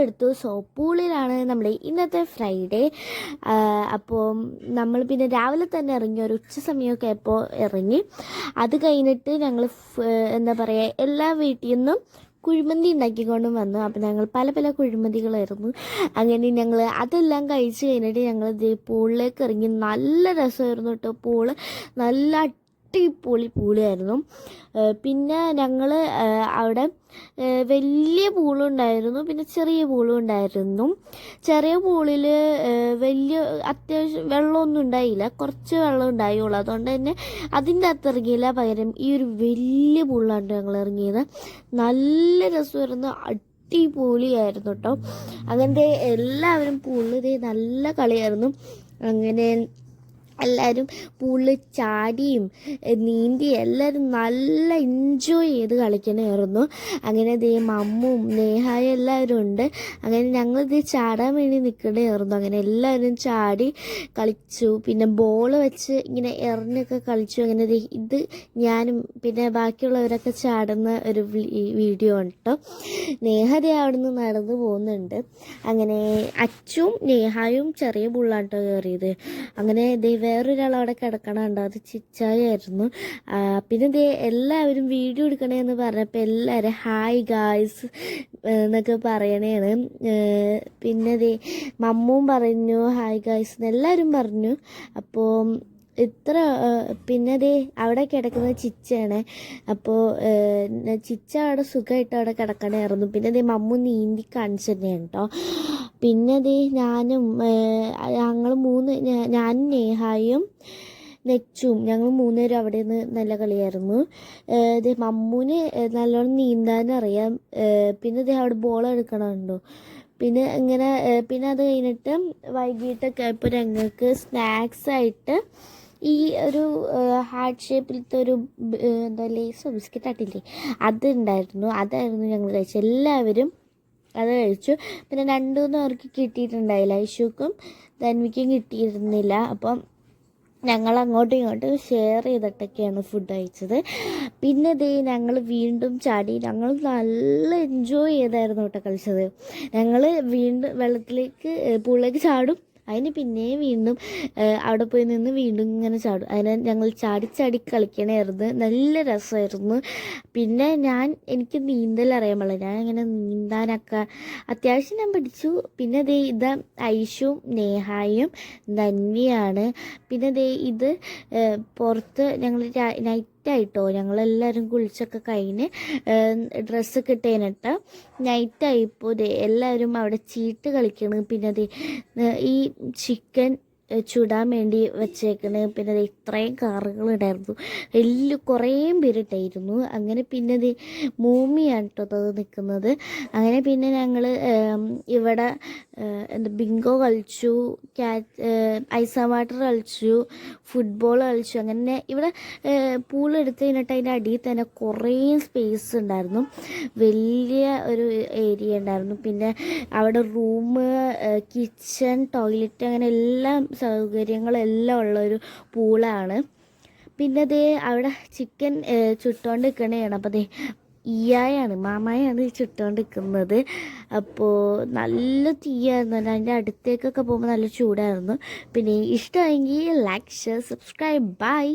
എടുത്തു. സോ പൂളിലാണ് നമ്മുടെ ഇന്നത്തെ ഫ്രൈഡേ. അപ്പോൾ നമ്മൾ പിന്നെ രാവിലെ തന്നെ ഇറങ്ങി, ഒരു ഉച്ച സമയമൊക്കെ ആയപ്പോൾ ഇറങ്ങി. അത് കഴിഞ്ഞിട്ട് ഞങ്ങൾ എന്താ പറയുക, എല്ലാ വീട്ടിൽ നിന്നും കുഴിമന്തി ഉണ്ടാക്കിക്കൊണ്ടും വന്നു. അപ്പം ഞങ്ങൾ പല പല കുഴിമന്തികളായിരുന്നു. അങ്ങനെ ഞങ്ങൾ അതെല്ലാം കഴിച്ച് കഴിഞ്ഞിട്ട് ഞങ്ങൾ പൂളിലേക്ക് ഇറങ്ങി. നല്ല രസമായിരുന്നു കേട്ടോ. പൂള് നല്ല അടിപൊളി പൂളിയായിരുന്നു. പിന്നെ ഞങ്ങൾ അവിടെ വലിയ പൂളുണ്ടായിരുന്നു, പിന്നെ ചെറിയ പൂളും ഉണ്ടായിരുന്നു. ചെറിയ പൂളിൽ വലിയ അത്യാവശ്യം വെള്ളമൊന്നും ഉണ്ടായില്ല, കുറച്ച് വെള്ളം ഉണ്ടായുള്ളൂ. അതുകൊണ്ട് തന്നെ അതിൻ്റെ അകത്ത് ഇറങ്ങിയില്ല. പകരം ഈ ഒരു വലിയ പൂളിലാണ് ഞങ്ങൾ ഇറങ്ങിയത്. നല്ല രസമായിരുന്നു, അടിപൊളിയായിരുന്നു കേട്ടോ. അങ്ങനത്തെ എല്ലാവരും പൂളിൽ നല്ല കളിയായിരുന്നു. അങ്ങനെ എല്ലാവരും പൂളിൽ ചാടിയും നീന്തിയും എല്ലാവരും നല്ല എൻജോയ് ചെയ്ത് കളിക്കണമായിരുന്നു. അങ്ങനെ മമ്മും നേഹായും എല്ലാവരും ഉണ്ട്. അങ്ങനെ ഞങ്ങളിത് ചാടാൻ വേണ്ടി നിൽക്കണമായിരുന്നു. അങ്ങനെ എല്ലാവരും ചാടി കളിച്ചു. പിന്നെ ബോൾ വെച്ച് ഇങ്ങനെ എറിഞ്ഞൊക്കെ കളിച്ചു. അങ്ങനെ ഇത് ഞാനും പിന്നെ ബാക്കിയുള്ളവരൊക്കെ ചാടുന്ന ഒരു വീഡിയോ ആണ് കേട്ടോ. നേഹദേ അവിടെ നിന്ന് നടന്നു പോകുന്നുണ്ട്. അങ്ങനെ അച്ചും നേഹായും ചെറിയ ബുള്ളാണ് കേട്ടോ കയറിയത്. അങ്ങനെ വേറൊരാൾ അവിടെ കിടക്കണുണ്ടോ, അത് ചിച്ചായായിരുന്നു. പിന്നെ എല്ലാവരും വീഡിയോ എടുക്കണേന്ന് പറഞ്ഞപ്പോൾ എല്ലാവരും ഹായ് ഗായ്സ് എന്നൊക്കെ പറയണേണ്. പിന്നെ മമ്മും പറഞ്ഞു ഹായ് ഗായ്സ് എന്ന് എല്ലാവരും പറഞ്ഞു. അപ്പോൾ പിന്നെ അവിടെ കിടക്കുന്നത് ചിച്ചയാണ്. അപ്പോൾ ചിച്ച അവിടെ സുഖമായിട്ട് അവിടെ കിടക്കണമായിരുന്നു. പിന്നെ മമ്മു നീന്തി കാണിച്ചു തന്നെയാണ് കേട്ടോ. പിന്നെ ഞാനും നേഹായും നെച്ചും ഞങ്ങൾ മൂന്നുപേരും അവിടെ നിന്ന് നല്ല കളിയായിരുന്നു. മമ്മൂന് നല്ലോണം നീന്താനറിയാം. പിന്നെ അവിടെ ബോൾ എടുക്കണമുണ്ടോ. പിന്നെ ഇങ്ങനെ പിന്നെ അത് കഴിഞ്ഞിട്ട് വൈകിട്ടൊക്കെ ആയപ്പോൾ ഞങ്ങൾക്ക് സ്നാക്സായിട്ട് ഈ ഒരു ഹാർട്ട് ഷേപ്പിലത്തെ ഒരു എന്താ ലേസോ ബിസ്ക്കറ്റ് ആട്ടില്ലേ, അതുണ്ടായിരുന്നു. അതായിരുന്നു ഞങ്ങൾ കഴിച്ചത്. എല്ലാവരും അത് കഴിച്ചു. പിന്നെ 2-3 പേർക്ക് കിട്ടിയിട്ടുണ്ടായില്ല, ഐഷുക്കും ധന്വിക്കും കിട്ടിയിരുന്നില്ല. അപ്പം ഞങ്ങൾ അങ്ങോട്ടും ഇങ്ങോട്ടും ഷെയർ ചെയ്തിട്ടൊക്കെയാണ് ഫുഡ് കഴിച്ചത്. പിന്നെ ഞങ്ങൾ വീണ്ടും ചാടി. ഞങ്ങൾ നല്ല എൻജോയ് ചെയ്തായിരുന്നു കേട്ടോ കളിച്ചത്. ഞങ്ങൾ വീണ്ടും വെള്ളത്തിലേക്ക് പൂളിലേക്ക് ചാടും, അതിന് പിന്നെയും വീണ്ടും അവിടെ പോയി നിന്ന് വീണ്ടും ഇങ്ങനെ ചാടും. അതിന് ഞങ്ങൾ ചാടി ചാടി കളിക്കണമായിരുന്നു. നല്ല രസമായിരുന്നു. പിന്നെ എനിക്ക് നീന്തൽ അറിയാൻ പാടില്ല. ഞാൻ ഇങ്ങനെ നീന്താനൊക്കെ അത്യാവശ്യം ഞാൻ പഠിച്ചു. പിന്നെ ഇത് ഐഷും നേഹായും ധന്വിയാണ്. പിന്നെ ഇത് പുറത്ത് ഞങ്ങൾ നൈറ്റായിട്ടോ, ഞങ്ങളെല്ലാവരും കുളിച്ചൊക്കെ കഴിഞ്ഞ് ഡ്രസ്സൊക്കെ ഇട്ടേനിട്ട് നൈറ്റായിപ്പോൾ എല്ലാവരും അവിടെ ചീട്ട് കളിക്കണം. പിന്നെ ഈ ചിക്കൻ ചുടാൻ വേണ്ടി വെച്ചേക്കണ്. പിന്നെ ഇത്രയും കാറുകളുണ്ടായിരുന്നു, കുറേ പേരിട്ടായിരുന്നു. അങ്ങനെ പിന്നെ മൂമിയാണ് കേട്ടോ അത് നിൽക്കുന്നത്. അങ്ങനെ പിന്നെ ഞങ്ങൾ ഇവിടെ ബിങ്കോ കളിച്ചു, ഐസ് വാട്ടർ കളിച്ചു, ഫുട്ബോൾ കളിച്ചു. അങ്ങനെ ഇവിടെ പൂളെടുത്ത് കഴിഞ്ഞിട്ട് അതിൻ്റെ അടിയിൽ തന്നെ കുറേ സ്പേസ് ഉണ്ടായിരുന്നു, വലിയ ഒരു ഏരിയ ഉണ്ടായിരുന്നു. പിന്നെ അവിടെ റൂം, കിച്ചൺ, ടോയ്ലറ്റ് അങ്ങനെ എല്ലാം സൗകര്യങ്ങളെല്ലാം ഉള്ളൊരു പൂളാണ്. പിന്നെ അവിടെ ചിക്കൻ ചുട്ടുകൊണ്ട് നിൽക്കണതാണ്. അപ്പോൾ ഈയായാണ്, മാമായാണ് ചുട്ടുകൊണ്ട് നിൽക്കുന്നത്. അപ്പോൾ നല്ല തീയായിരുന്നു. അതിൻ്റെ അടുത്തേക്കൊക്കെ പോകുമ്പോൾ നല്ല ചൂടായിരുന്നു. പിന്നെ ഇഷ്ടമായെങ്കിൽ ലൈക്ക്, ഷെയർ, സബ്സ്ക്രൈബ്. ബൈ.